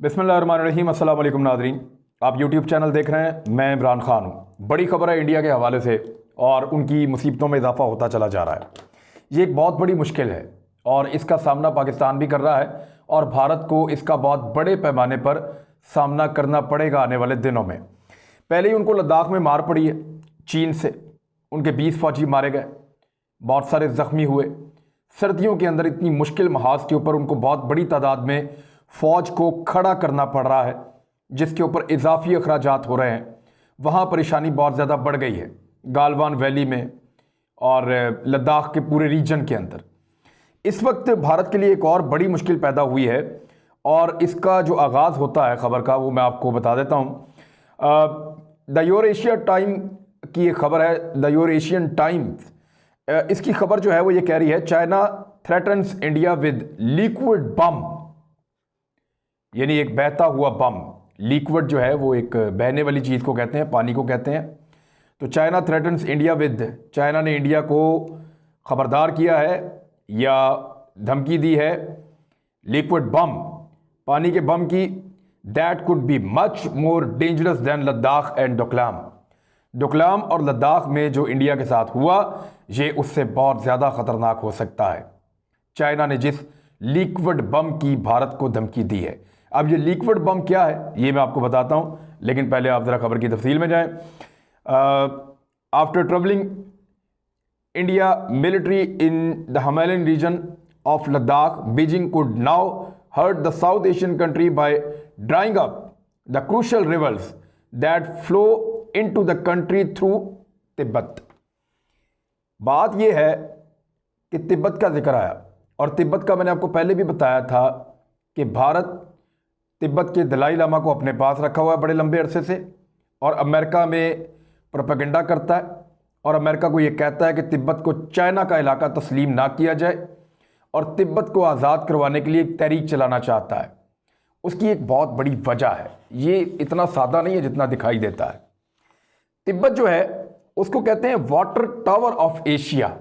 बिस्मिल्लाहिर्रहमानिर्रहीम। अस्सलाम वालेकुम नाज़रीन, आप यूट्यूब चैनल देख रहे हैं। मैं इमरान खान हूँ। बड़ी खबर है इंडिया के हवाले से और उनकी मुसीबतों में इजाफा होता चला जा रहा है। ये एक बहुत बड़ी मुश्किल है और इसका सामना पाकिस्तान भी कर रहा है और भारत को इसका बहुत बड़े पैमाने पर सामना करना पड़ेगा आने वाले दिनों में। पहले ही उनको लद्दाख में मार पड़ी है चीन से, उनके 20 फौजी मारे गए, बहुत सारे ज़ख्मी हुए। सर्दियों के अंदर इतनी मुश्किल महाज के ऊपर उनको बहुत बड़ी तादाद में फ़ौज को खड़ा करना पड़ रहा है, जिसके ऊपर इजाफी अखराजात हो रहे हैं। वहाँ परेशानी बहुत ज़्यादा बढ़ गई है गालवान वैली में और लद्दाख के पूरे रीजन के अंदर। इस वक्त भारत के लिए एक और बड़ी मुश्किल पैदा हुई है और इसका जो आगाज़ होता है ख़बर का वो मैं आपको बता देता हूँ। द यूरेशिया टाइम की ये खबर है, द यूरेशियन टाइम्स। इसकी खबर जो है वो ये कह रही है, China threatens India with liquid bomb, यानी एक बहता हुआ बम। लिक्विड जो है वो एक बहने वाली चीज़ को कहते हैं, पानी को कहते हैं। तो China threatens India with, China ने इंडिया को ख़बरदार किया है या धमकी दी है लिक्विड बम, पानी के बम की। That could be much more dangerous than Ladakh and Doklam. Doklam और लद्दाख में जो इंडिया के साथ हुआ ये उससे बहुत ज़्यादा ख़तरनाक हो सकता है। चाइना ने जिस लिक्विड बम की भारत को धमकी दी है। अब ये लिक्विड बम क्या है ये मैं आपको बताता हूँ, लेकिन पहले आप ज़रा खबर की तफसील में जाएं। After travelling India military in the Himalayan region of Ladakh, Beijing could now hurt the South Asian country by drawing up the crucial rivers that flow into the country through Tibet. बात यह है कि तिब्बत का जिक्र आया और तिब्बत का मैंने आपको पहले भी बताया था कि भारत तिब्बत के दलाई लामा को अपने पास रखा हुआ है बड़े लंबे अरसे से और अमेरिका में प्रोपेगेंडा करता है और अमेरिका को ये कहता है कि तिब्बत को चाइना का इलाका तस्लीम ना किया जाए और तिब्बत को आज़ाद करवाने के लिए एक तहरीक चलाना चाहता है। उसकी एक बहुत बड़ी वजह है, ये इतना सादा नहीं है जितना दिखाई देता है। तिब्बत जो है उसको कहते हैं water tower of Asia.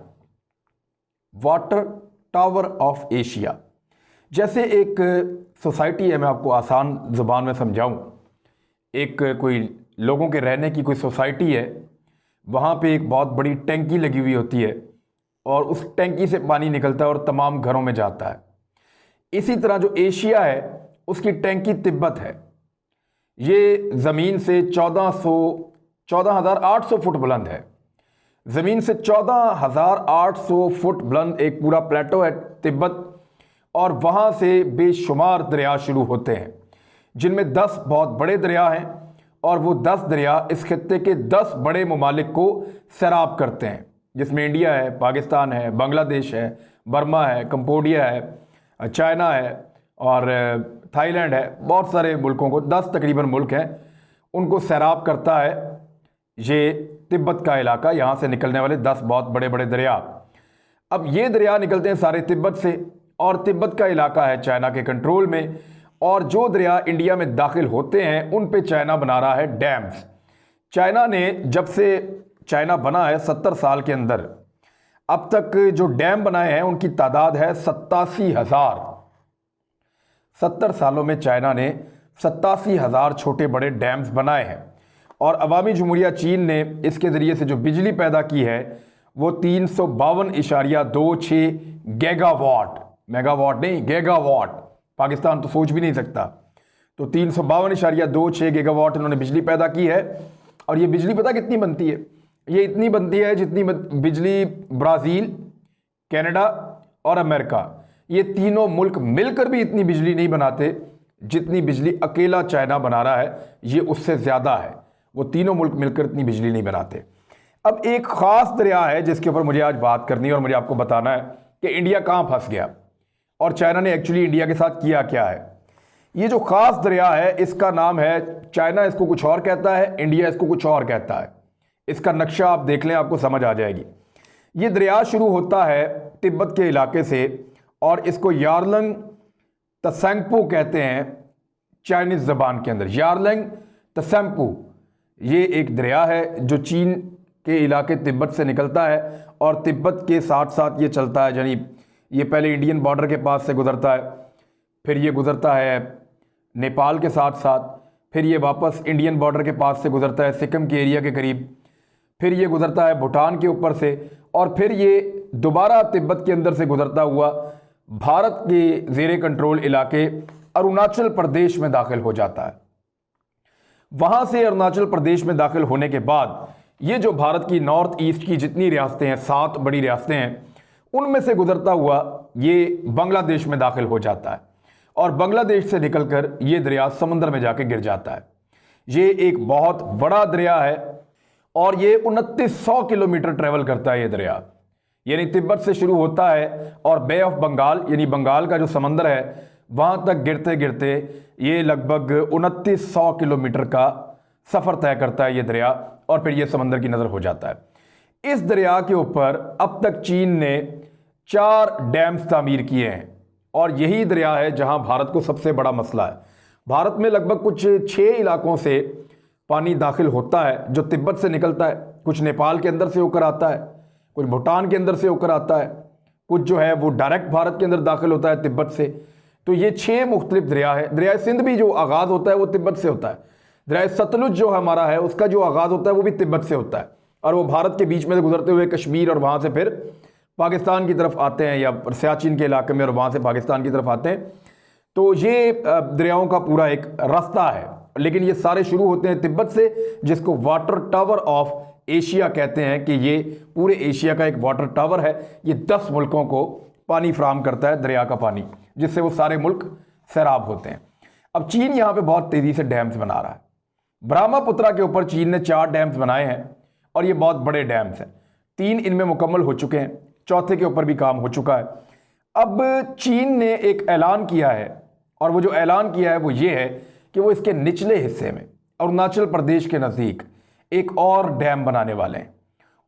Water tower of Asia जैसे एक सोसाइटी है, मैं आपको आसान ज़ुबान में समझाऊं। एक कोई लोगों के रहने की कोई सोसाइटी है, वहाँ पे एक बहुत बड़ी टैंकी लगी हुई होती है और उस टैंकी से पानी निकलता है और तमाम घरों में जाता है। इसी तरह जो एशिया है उसकी टैंकी तिब्बत है। ये ज़मीन से 14,800 फुट बुलंद है। ज़मीन से 14,800 फुट बुलंद एक पूरा प्लेटो है तिब्बत और वहाँ से बेशुमार दरिया शुरू होते हैं, जिनमें 10 बहुत बड़े दरिया हैं और वो 10 दरिया इस खित्ते के 10 बड़े ममालिक को सैराब करते हैं, जिसमें इंडिया है, पाकिस्तान है, बांग्लादेश है, बर्मा है, कंबोडिया है, चाइना है और थाईलैंड है। बहुत सारे मुल्कों को, 10 तकरीबन मुल्क हैं, उनको सैराब करता है ये तिब्बत का इलाका। यहाँ से निकलने वाले 10 बहुत बड़े बड़े दरिया। अब ये दरिया निकलते हैं सारे तिब्बत से और तिब्बत का इलाका है चाइना के कंट्रोल में और जो दरिया इंडिया में दाखिल होते हैं उन पे चाइना बना रहा है डैम्स। चाइना ने जब से चाइना बना है 70 साल के अंदर अब तक जो डैम बनाए हैं उनकी तादाद है 87,000। 70 सालों में चाइना ने 87,000 छोटे बड़े डैम्स बनाए हैं और अवामी जमहूरिया चीन ने इसके ज़रिए से जो बिजली पैदा की है वो 352.26 गीगावाट, मेगावाट नहीं गीगावाट, पाकिस्तान तो सोच भी नहीं सकता। तो 352.26 गीगावाट इन्होंने बिजली पैदा की है और ये बिजली पता कितनी बनती है? ये इतनी बनती है जितनी बिजली ब्राज़ील, कनाडा और अमेरिका, ये तीनों मुल्क मिलकर भी इतनी बिजली नहीं बनाते जितनी बिजली अकेला चाइना बना रहा है। ये उससे ज़्यादा है, वो तीनों मुल्क मिलकर इतनी बिजली नहीं बनाते। अब एक ख़ास दरिया है जिसके ऊपर मुझे आज बात करनी है और मुझे आपको बताना है कि इंडिया कहाँ फंस गया और चाइना ने एक्चुअली इंडिया के साथ किया क्या है। ये जो ख़ास दरिया है इसका नाम है, चाइना इसको कुछ और कहता है, इंडिया इसको कुछ और कहता है। इसका नक्शा आप देख लें, आपको समझ आ जाएगी। ये दरिया शुरू होता है तिब्बत के इलाके से और इसको यारलंग तसेंगपू कहते हैं चाइनीज़ ज़बान के अंदर। यारलंग तसेंगपू ये एक दरिया है जो चीन के इलाके तिब्बत से निकलता है और तिब्बत के साथ साथ ये चलता है, यानी ये पहले इंडियन बॉर्डर के पास से गुजरता है, फिर ये गुजरता है नेपाल के साथ साथ, फिर ये वापस इंडियन बॉर्डर के पास से गुजरता है सिक्किम के एरिया के करीब, फिर ये गुजरता है भूटान के ऊपर से, और फिर ये दोबारा तिब्बत के अंदर से गुजरता हुआ भारत के ज़ेरे कंट्रोल इलाके अरुणाचल प्रदेश में दाखिल हो जाता है। वहाँ से अरुणाचल प्रदेश में दाखिल होने के बाद ये जो भारत की नॉर्थ ईस्ट की जितनी रियासतें हैं, 7 बड़ी रियासतें हैं, उनमें से गुजरता हुआ ये बांग्लादेश में दाखिल हो जाता है और बांग्लादेश से निकलकर ये दरिया समंदर में जाके गिर जाता है। ये एक बहुत बड़ा दरिया है और ये 2900 किलोमीटर ट्रेवल करता है ये दरिया, यानी तिब्बत से शुरू होता है और बे ऑफ बंगाल यानी बंगाल का जो समंदर है वहाँ तक गिरते गिरते ये लगभग 2900 किलोमीटर का सफ़र तय करता है ये दरिया और फिर ये समंदर की नज़र हो जाता है। इस दरिया के ऊपर अब तक चीन ने 4 डैम्स तामीर किए हैं और यही दरिया है जहाँ भारत को सबसे बड़ा मसला है। भारत में लगभग कुछ 6 इलाकों से पानी दाखिल होता है जो तिब्बत से निकलता है, कुछ नेपाल के अंदर से होकर आता है, कुछ भूटान के अंदर से होकर आता है, कुछ जो है वो डायरेक्ट भारत के अंदर दाखिल होता है तिब्बत से। तो ये 6 मुख्तलिफ दरिया है। दरिया सिंध भी जो आगाज़ होता है वो तिब्बत से होता है। दरिया सतलुज जो हमारा है उसका जो आगाज़ होता है वो भी तिब्बत से होता है और वो भारत के बीच में से गुजरते हुए कश्मीर और वहाँ से फिर पाकिस्तान की तरफ आते हैं या सियाचिन के इलाके में और वहाँ से पाकिस्तान की तरफ आते हैं। तो ये दरियाओं का पूरा एक रास्ता है, लेकिन ये सारे शुरू होते हैं तिब्बत से, जिसको वाटर टावर ऑफ एशिया कहते हैं कि ये पूरे एशिया का एक वाटर टावर है। ये 10 मुल्कों को पानी फराहम करता है, दरिया का पानी, जिससे वो सारे मुल्क सैराब होते हैं। अब चीन यहाँ पे बहुत तेज़ी से डैम्स बना रहा है। ब्रह्मपुत्रा के ऊपर चीन ने 4 डैम्स बनाए हैं और ये बहुत बड़े डैम्स हैं। 3 इनमें मुकम्मल हो चुके हैं, चौथे के ऊपर भी काम हो चुका है। अब चीन ने एक ऐलान किया है और वो जो ऐलान किया है वो ये है कि वो इसके निचले हिस्से में अरुणाचल प्रदेश के नज़दीक एक और डैम बनाने वाले हैं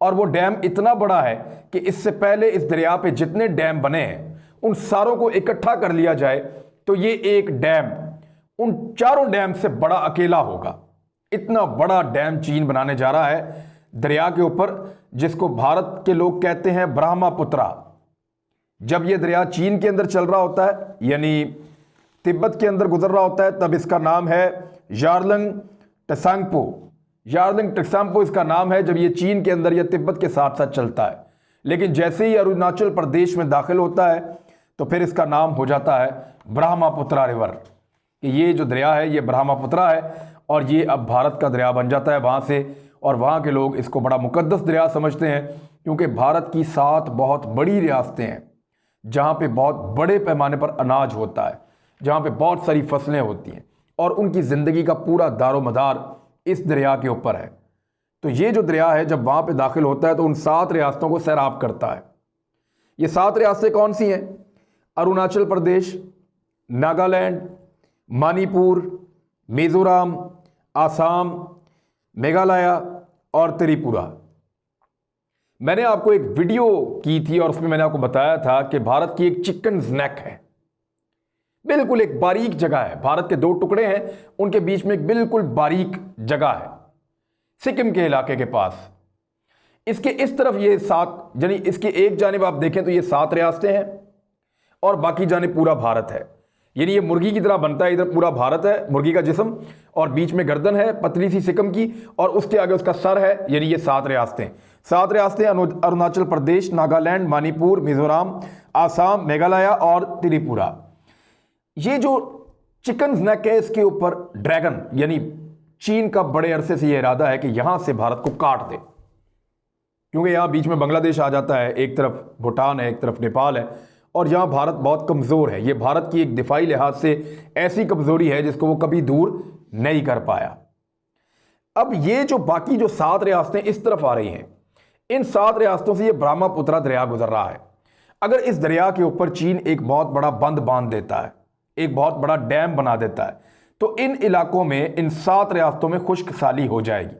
और वो डैम इतना बड़ा है कि इससे पहले इस दरिया पे जितने डैम बने हैं उन सारों को इकट्ठा कर लिया जाए तो ये एक डैम उन 4 डैम से बड़ा अकेला होगा। इतना बड़ा डैम चीन बनाने जा रहा है दरिया के ऊपर, जिसको भारत के लोग कहते हैं ब्रह्मपुत्रा। जब ये दरिया चीन के अंदर चल रहा होता है यानी तिब्बत के अंदर गुजर रहा होता है तब इसका नाम है यार्लंग टसांगपो। यार्लंग टसांगपो इसका नाम है जब ये चीन के अंदर या तिब्बत के साथ साथ चलता है, लेकिन जैसे ही अरुणाचल प्रदेश में दाखिल होता है तो फिर इसका नाम हो जाता है ब्रह्मपुत्रा रिवर, कि ये जो दरिया है ये ब्रह्मपुत्रा है और ये अब भारत का दरिया बन जाता है वहाँ से। और वहाँ के लोग इसको बड़ा मुकद्दस दरिया समझते हैं क्योंकि भारत की 7 बहुत बड़ी रियासतें हैं जहाँ पे बहुत बड़े पैमाने पर अनाज होता है, जहाँ पे बहुत सारी फसलें होती हैं और उनकी ज़िंदगी का पूरा दारोमदार इस दरिया के ऊपर है। तो ये जो दरिया है जब वहाँ पे दाखिल होता है तो उन 7 रियासतों को सैराब करता है। ये 7 रियासतें कौन सी हैं? अरुणाचल प्रदेश, नागालैंड, मणिपुर, मिज़ोरम, आसाम, मेघालय और त्रिपुरा। मैंने आपको एक वीडियो की थी और उसमें मैंने आपको बताया था कि भारत की एक चिकन नेक है, बिल्कुल एक बारीक जगह है। भारत के 2 टुकड़े हैं, उनके बीच में एक बिल्कुल बारीक जगह है सिक्किम के इलाके के पास। इसके इस तरफ ये 7 यानी इसके एक जानिब आप देखें तो ये 7 रियासतें हैं और बाकी जानिब पूरा भारत है। यानी ये मुर्गी की तरह बनता है, इधर पूरा भारत है, मुर्गी का जिस्म, और बीच में गर्दन है पतली सी सिक्किम की और उसके आगे उसका सर है। यानी ये 7 रियासतें 7 रियासतें अरुणाचल प्रदेश, नागालैंड, मणिपुर, मिजोरम, आसाम, मेघालय और त्रिपुरा। ये जो चिकन नेक है इसके ऊपर ड्रैगन यानी चीन का बड़े अरसे से ये इरादा है कि यहां से भारत को काट दे, क्योंकि यहां बीच में बांग्लादेश आ जाता है, एक तरफ भूटान है, एक तरफ नेपाल है और यहाँ भारत बहुत कमज़ोर है। ये भारत की एक दिफाई लिहाज से ऐसी कमज़ोरी है जिसको वो कभी दूर नहीं कर पाया। अब ये जो बाकी जो 7 रियासतें इस तरफ आ रही हैं, इन 7 रियासतों से ये ब्रह्मपुत्रा दरिया गुजर रहा है। अगर इस दरिया के ऊपर चीन एक बहुत बड़ा बंद बांध देता है, एक बहुत बड़ा डैम बना देता है, तो इन इलाकों में इन 7 रियासतों में खुश्क साली हो जाएगी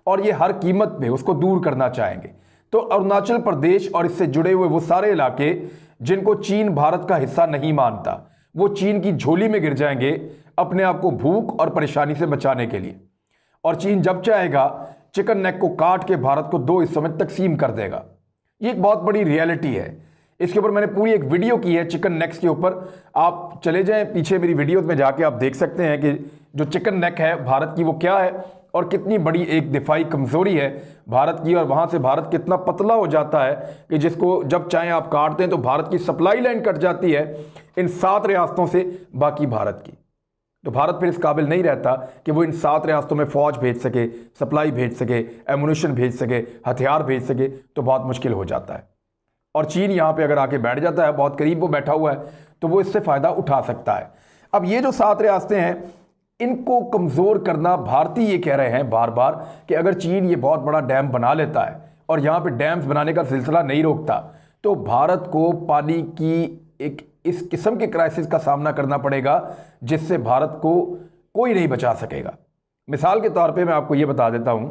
और ये हर कीमत पे उसको दूर करना चाहेंगे। तो अरुणाचल प्रदेश और इससे जुड़े हुए वो सारे इलाके जिनको चीन भारत का हिस्सा नहीं मानता, वो चीन की झोली में गिर जाएंगे अपने आप को भूख और परेशानी से बचाने के लिए। और चीन जब चाहेगा चिकन नेक को काट के भारत को 2 हिस्सों में तकसीम कर देगा। ये एक बहुत बड़ी रियलिटी है। इसके ऊपर मैंने पूरी एक वीडियो की है चिकन नेक्स के ऊपर। आप चले जाएं पीछे मेरी वीडियोस में जाके आप देख सकते हैं कि जो चिकन नेक है भारत की वो क्या है और कितनी बड़ी एक दिफाई कमज़ोरी है भारत की, और वहाँ से भारत कितना पतला हो जाता है कि जिसको जब चाहें आप काटते हैं तो भारत की सप्लाई लाइन कट जाती है इन 7 रियासतों से बाकी भारत की। तो भारत फिर इस काबिल नहीं रहता कि वो इन 7 रियासतों में फ़ौज भेज सके, सप्लाई भेज सके, एमुनिशन भेज सके, हथियार भेज सके, तो बहुत मुश्किल हो जाता है। और चीन यहाँ पे अगर आके बैठ जाता है, बहुत करीब वो बैठा हुआ है, तो वो इससे फ़ायदा उठा सकता है। अब ये जो 7 रियासतें हैं इनको कमज़ोर करना, भारतीय ये कह रहे हैं बार बार कि अगर चीन ये बहुत बड़ा डैम बना लेता है और यहाँ पे डैम्स बनाने का सिलसिला नहीं रोकता तो भारत को पानी की एक इस किस्म के क्राइसिस का सामना करना पड़ेगा जिससे भारत को कोई नहीं बचा सकेगा। मिसाल के तौर पे मैं आपको ये बता देता हूं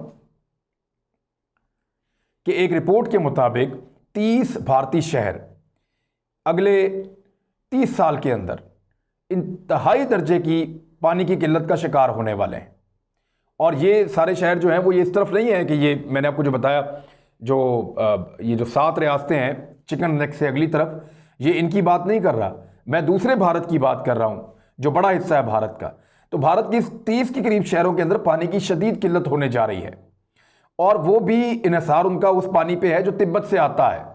कि एक रिपोर्ट के मुताबिक 30 भारतीय शहर अगले 30 साल के अंदर इंतहाई दर्जे की पानी की किल्लत का शिकार होने वाले हैं। और ये सारे शहर जो हैं वो ये इस तरफ नहीं है कि ये मैंने आपको जो बताया ये जो 7 रियासतें हैं चिकन नेक से अगली तरफ, ये इनकी बात नहीं कर रहा, मैं दूसरे भारत की बात कर रहा हूं जो बड़ा हिस्सा है भारत का। तो भारत की 30 के करीब शहरों के अंदर पानी की शदीद किल्लत होने जा रही है और वो भी इन्हिसार उनका उस पानी पे है जो तिब्बत से आता है।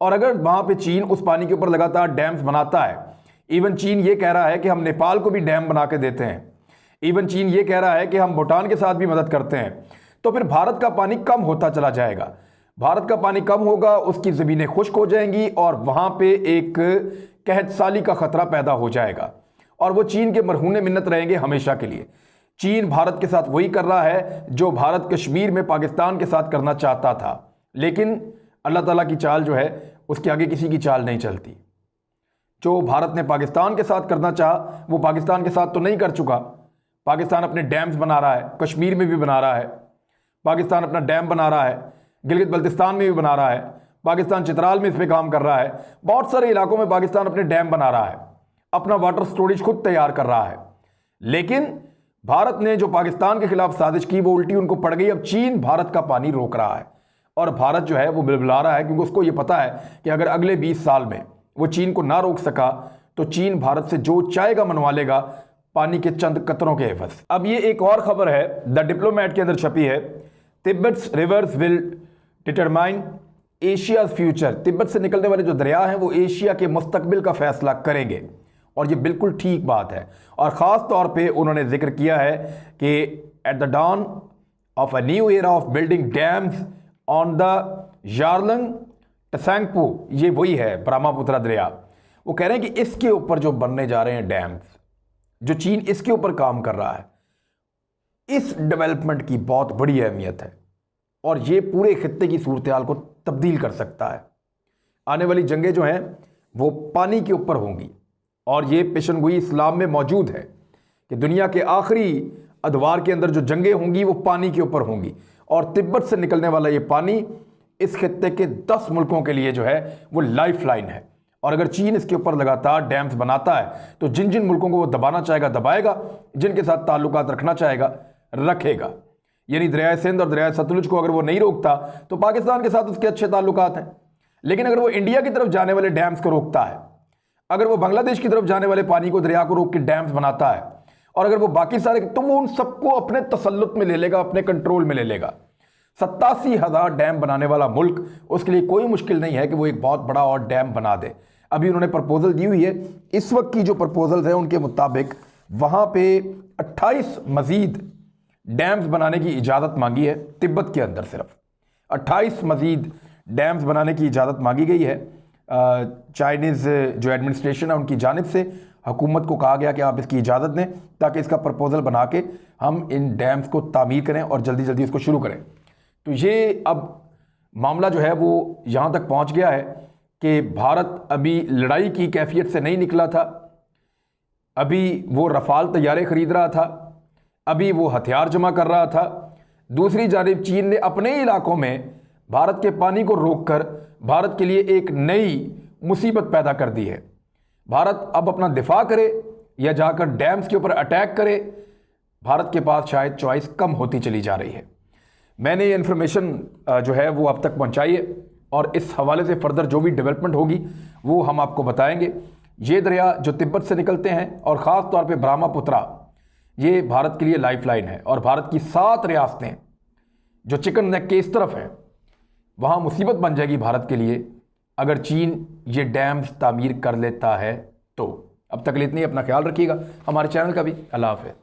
और अगर वहां पे चीन उस पानी के ऊपर लगातार डैम्स बनाता है, इवन चीन ये कह रहा है कि हम नेपाल को भी डैम बना के देते हैं, इवन चीन ये कह रहा है कि हम भूटान के साथ भी मदद करते हैं, तो फिर भारत का पानी कम होता चला जाएगा। भारत का पानी कम होगा, उसकी ज़मीनें खुश्क हो जाएंगी और वहाँ पे एक कहत साली का ख़तरा पैदा हो जाएगा और वो चीन के मरहूने मिन्नत रहेंगे हमेशा के लिए। चीन भारत के साथ वही कर रहा है जो भारत कश्मीर में पाकिस्तान के साथ करना चाहता था, लेकिन अल्लाह ताला की चाल जो है उसके आगे किसी की चाल नहीं चलती। जो भारत ने पाकिस्तान के साथ करना चाहा वो पाकिस्तान के साथ तो नहीं कर चुका। पाकिस्तान अपने डैम्स बना रहा है, कश्मीर में भी बना रहा है, पाकिस्तान अपना डैम बना रहा है, गिलगित बल्तिस्तान में भी बना रहा है, पाकिस्तान चित्राल में इस पर काम कर रहा है, बहुत सारे इलाकों में पाकिस्तान अपने डैम बना रहा है, अपना वाटर स्टोरेज खुद तैयार कर रहा है। लेकिन भारत ने जो पाकिस्तान के खिलाफ साजिश की वो उल्टी उनको पड़ गई। अब चीन भारत का पानी रोक रहा है और भारत जो है वो बिलबिला रहा है क्योंकि उसको ये पता है कि अगर अगले 20 साल में वो चीन को ना रोक सका तो चीन भारत से जो चाहेगा मनवा लेगा पानी के चंद कतरों के एवज। अब ये एक और खबर है द डिप्लोमेट के अंदर छपी है, Tibet's rivers will determine Asia's future. Tibet से निकलने वाले जो दरिया हैं वो एशिया के मुस्तकबिल का फैसला करेंगे और ये बिल्कुल ठीक बात है। और ख़ास तौर पे उन्होंने जिक्र किया है कि at the dawn of a new era of building dams on the Yarlung Tsangpo, ये वही है ब्रह्मपुत्र दरिया, वो कह रहे हैं कि इसके ऊपर जो बनने जा रहे हैं डैम्स, जो चीन इसके ऊपर काम कर रहा है, इस डेवलपमेंट की बहुत बड़ी अहमियत है और ये पूरे खित्ते की सूरत हाल को तब्दील कर सकता है। आने वाली जंगें जो हैं वो पानी के ऊपर होंगी और ये पेशनगोई इस्लाम में मौजूद है कि दुनिया के आखिरी अदवार के अंदर जो जंगें होंगी वो पानी के ऊपर होंगी और तिब्बत से निकलने वाला ये पानी इस खित्ते के 10 मुल्कों के लिए जो है वो लाइफ लाइन है। और अगर चीन इसके ऊपर लगातार डैम्स बनाता है तो जिन जिन मुल्कों को वो दबाना चाहेगा दबाएगा, जिनके साथ ताल्लुकात रखना चाहेगा रखेगा। यानी दरियाए सिंध और दरियाए सतलुज को अगर वो नहीं रोकता तो पाकिस्तान के साथ उसके अच्छे ताल्लुकात हैं, लेकिन अगर वो इंडिया की तरफ जाने वाले डैम्स को रोकता है, अगर वो बांग्लादेश की तरफ जाने वाले पानी को दरिया को रोक के डैम्स बनाता है और अगर वो बाकी सारे, तो वो उन सबको अपने तसल्लुत में ले लेगा, अपने कंट्रोल में ले लेगा। 87,000 डैम बनाने वाला मुल्क, उसके लिए कोई मुश्किल नहीं है कि वो एक बहुत बड़ा और डैम बना दे। अभी उन्होंने प्रपोजल दी हुई है, इस वक्त की जो प्रपोजल्स हैं उनके मुताबिक वहाँ पे 28 मजीद डैम्स बनाने की इजाज़त मांगी है। तिब्बत के अंदर सिर्फ 28 मजीद डैम्स बनाने की इजाज़त मांगी गई है। चाइनीज़ जो एडमिनिस्ट्रेशन है उनकी जानिब से हुकूमत को कहा गया कि आप इसकी इजाज़त दें ताकि इसका प्रपोजल बना के हम इन डैम्स को तामीर करें और जल्दी जल्दी इसको शुरू करें। तो ये अब मामला जो है वो यहाँ तक पहुँच गया है कि भारत अभी लड़ाई की कैफियत से नहीं निकला था, अभी वो रफ़ाल तैयारे ख़रीद रहा था, अभी वो हथियार जमा कर रहा था। दूसरी जानिब चीन ने अपने इलाकों में भारत के पानी को रोककर भारत के लिए एक नई मुसीबत पैदा कर दी है। भारत अब अपना दिफा करे या जाकर डैम्स के ऊपर अटैक करे, भारत के पास शायद चॉइस कम होती चली जा रही है। मैंने ये इन्फॉर्मेशन जो है वो अब तक पहुंचाई है और इस हवाले से फर्दर जो भी डेवलपमेंट होगी वो हम आपको बताएंगे। ये दरिया जो तिब्बत से निकलते हैं और ख़ास तौर पे ब्रह्मपुत्रा, ये भारत के लिए लाइफलाइन है और भारत की 7 रियासतें जो चिकन नेक के इस तरफ हैं वहाँ मुसीबत बन जाएगी भारत के लिए अगर चीन ये डैम्स तामीर कर लेता है तो। अब तक के लिए इतनी, अपना ख्याल रखिएगा, हमारे चैनल का भी। अल्लाह हाफ़िज़।